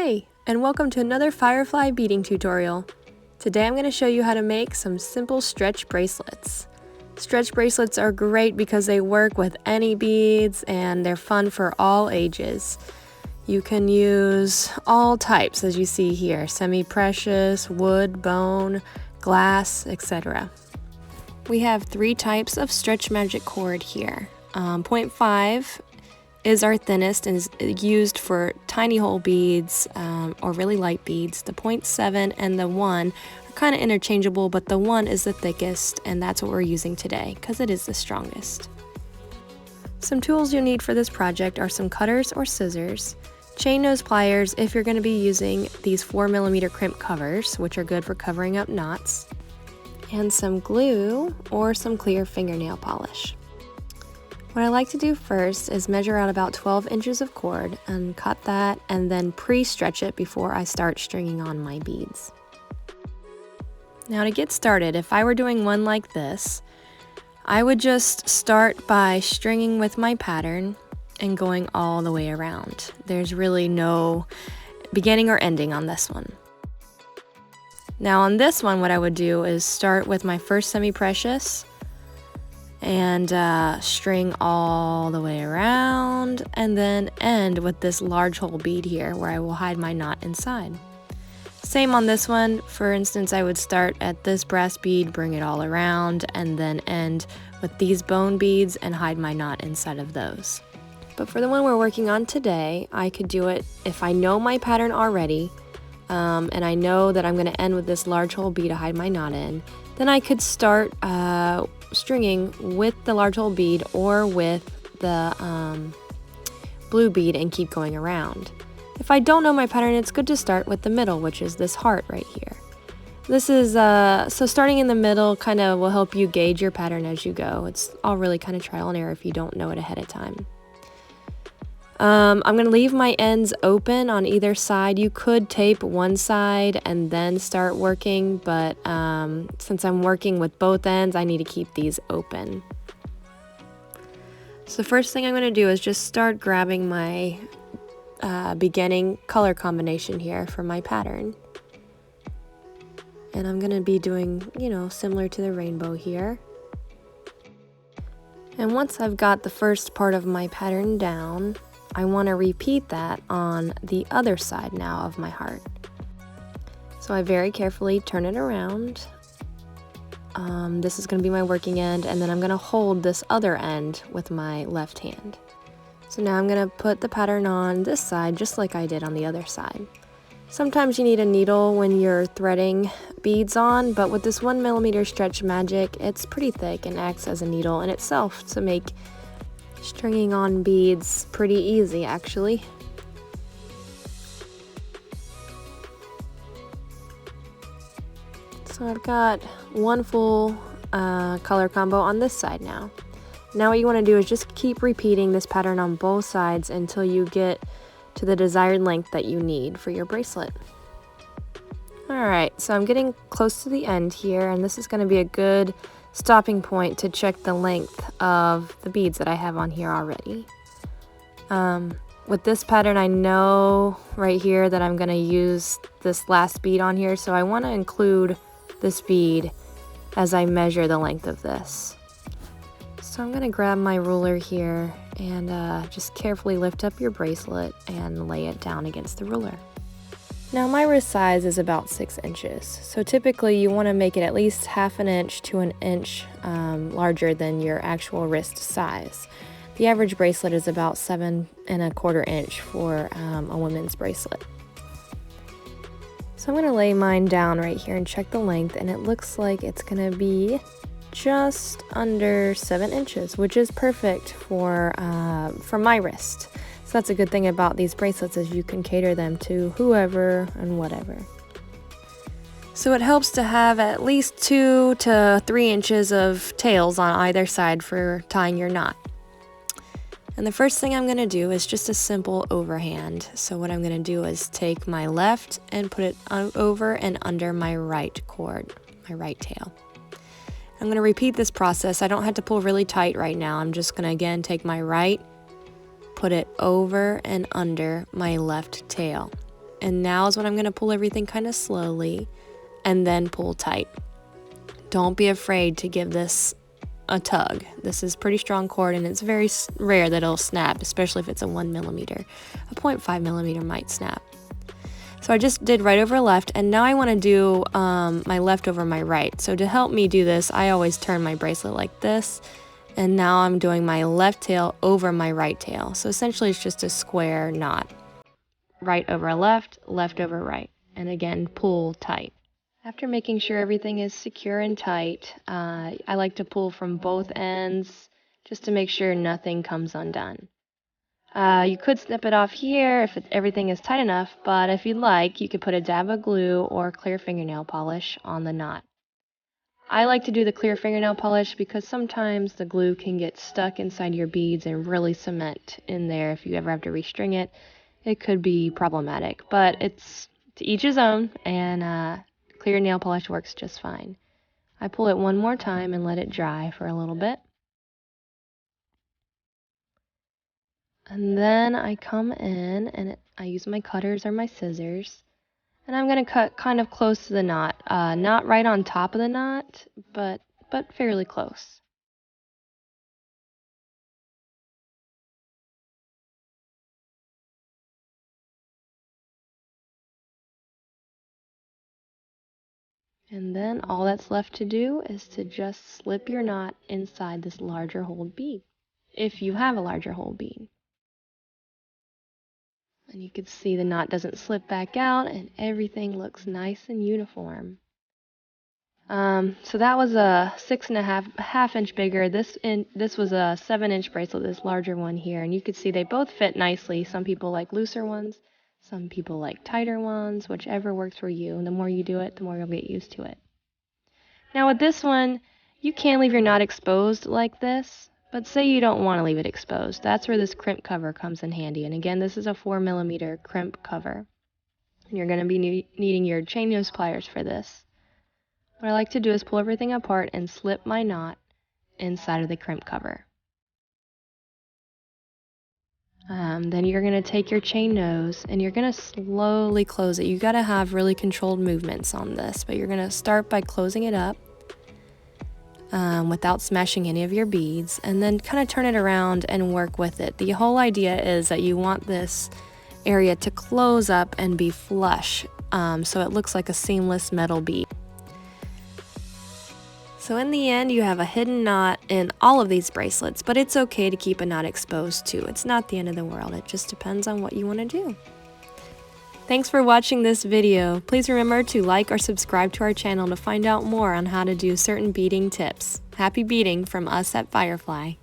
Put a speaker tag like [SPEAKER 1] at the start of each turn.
[SPEAKER 1] Hey, and welcome to another firefly beading tutorial. Today I'm going to show you how to make some simple stretch bracelets. Stretch bracelets are great because they work with any beads and they're fun for all ages. You can use all types as you see here, semi-precious, wood, bone, glass, etc. We have three types of Stretch Magic cord here. 0.5 is our thinnest and is used for tiny hole beads or really light beads. The 0.7 and the 1 are kind of interchangeable, but the 1 is the thickest, and that's what we're using today because it is the strongest. Some tools you'll need for this project are some cutters or scissors, chain nose pliers if you're going to be using these 4mm crimp covers, which are good for covering up knots, and some glue or some clear fingernail polish. What I like to do first is measure out about 12 inches of cord and cut that and then pre-stretch it before I start stringing on my beads. Now to get started, if I were doing one like this, I would just start by stringing with my pattern and going all the way around. There's really no beginning or ending on this one. Now on this one, what I would do is start with my first semi-precious and string all the way around and then end with this large hole bead here where I will hide my knot inside. Same on this one. For instance, I would start at this brass bead, bring it all around, and then end with these bone beads and hide my knot inside of those. But for the one we're working on today, I could do it if I know my pattern already and I know that I'm going to end with this large hole bead to hide my knot in, then I could start stringing with the large hole bead or with the blue bead and keep going around. If I don't know my pattern, it's good to start with the middle, which is this heart right here. This is, so starting in the middle kind of will help you gauge your pattern as you go. It's all really kind of trial and error if you don't know it ahead of time. I'm going to leave my ends open on either side. You could tape one side and then start working, but since I'm working with both ends, I need to keep these open. So the first thing I'm going to do is just start grabbing my beginning color combination here for my pattern. And I'm going to be doing, similar to the rainbow here. And once I've got the first part of my pattern down, I want to repeat that on the other side now of my heart. So I very carefully turn it around. This is going to be my working end, and then I'm going to hold this other end with my left hand. So now I'm going to put the pattern on this side just like I did on the other side. Sometimes you need a needle when you're threading beads on, but with this 1mm Stretch Magic, it's pretty thick and acts as a needle in itself to make stringing on beads pretty easy, actually. So I've got one full color combo on this side now. Now what you want to do is just keep repeating this pattern on both sides until you get to the desired length that you need for your bracelet. Alright, so I'm getting close to the end here, and this is going to be a good stopping point to check the length of the beads that I have on here already. With this pattern, I know right here that I'm going to use this last bead on here, so I want to include this bead as I measure the length of this. So I'm going to grab my ruler here and just carefully lift up your bracelet and lay it down against the ruler. Now my wrist size is about 6 inches, so typically you want to make it at least ½ inch to an inch larger than your actual wrist size. The average bracelet is about 7¼ inch for a women's bracelet. So I'm going to lay mine down right here and check the length, and it looks like it's going to be just under 7 inches, which is perfect for my wrist. So that's a good thing about these bracelets, is you can cater them to whoever and whatever. So it helps to have at least 2 to 3 inches of tails on either side for tying your knot. And the first thing I'm going to do is just a simple overhand. So what I'm going to do is take my left and put it over and under my right cord, my right tail. I'm going to repeat this process. I don't have to pull really tight right now. I'm just going to again take my right, put it over and under my left tail, And now is when I'm going to pull everything kind of slowly and then pull tight. Don't be afraid to give this a tug. This is pretty strong cord and it's very rare that it'll snap, especially if it's a 1 millimeter. A 0.5 millimeter might snap. So I just did right over left, and now I want to do my left over my right. So to help me do this, I always turn my bracelet like this, and now I'm doing my left tail over my right tail. So essentially it's just a square knot. Right over left, left over right, and again pull tight. After making sure everything is secure and tight, I like to pull from both ends just to make sure nothing comes undone. You could snip it off here if everything is tight enough, but if you'd like, you could put a dab of glue or clear fingernail polish on the knot. I like to do the clear fingernail polish because sometimes the glue can get stuck inside your beads and really cement in there. If you ever have to restring it, it could be problematic, but it's to each his own, and clear nail polish works just fine. I pull it one more time and let it dry for a little bit. And then I come in and I use my cutters or my scissors, and I'm going to cut kind of close to the knot. Not right on top of the knot, but fairly close. And then all that's left to do is to just slip your knot inside this larger hole bead, if you have a larger hole bead. And you can see the knot doesn't slip back out and everything looks nice and uniform. So that was a 6.5 inch bigger. This was a 7-inch bracelet, this larger one here. And you can see they both fit nicely. Some people like looser ones, some people like tighter ones, whichever works for you. And the more you do it, the more you'll get used to it. Now with this one, you can leave your knot exposed like this, but say you don't want to leave it exposed. That's where this crimp cover comes in handy. And again, this is a 4 millimeter crimp cover. And you're going to be needing your chain nose pliers for this. What I like to do is pull everything apart and slip my knot inside of the crimp cover. Then you're going to take your chain nose and you're going to slowly close it. You got to have really controlled movements on this, but you're going to start by closing it up without smashing any of your beads, and then kind of turn it around and work with it. The whole idea is that you want this area to close up and be flush, so it looks like a seamless metal bead. So in the end, you have a hidden knot in all of these bracelets, but it's okay to keep a knot exposed too. It's not the end of the world. It just depends on what you want to do. Thanks for watching this video. Please remember to like or subscribe to our channel to find out more on how to do certain beading tips. Happy beading from us at Firefly.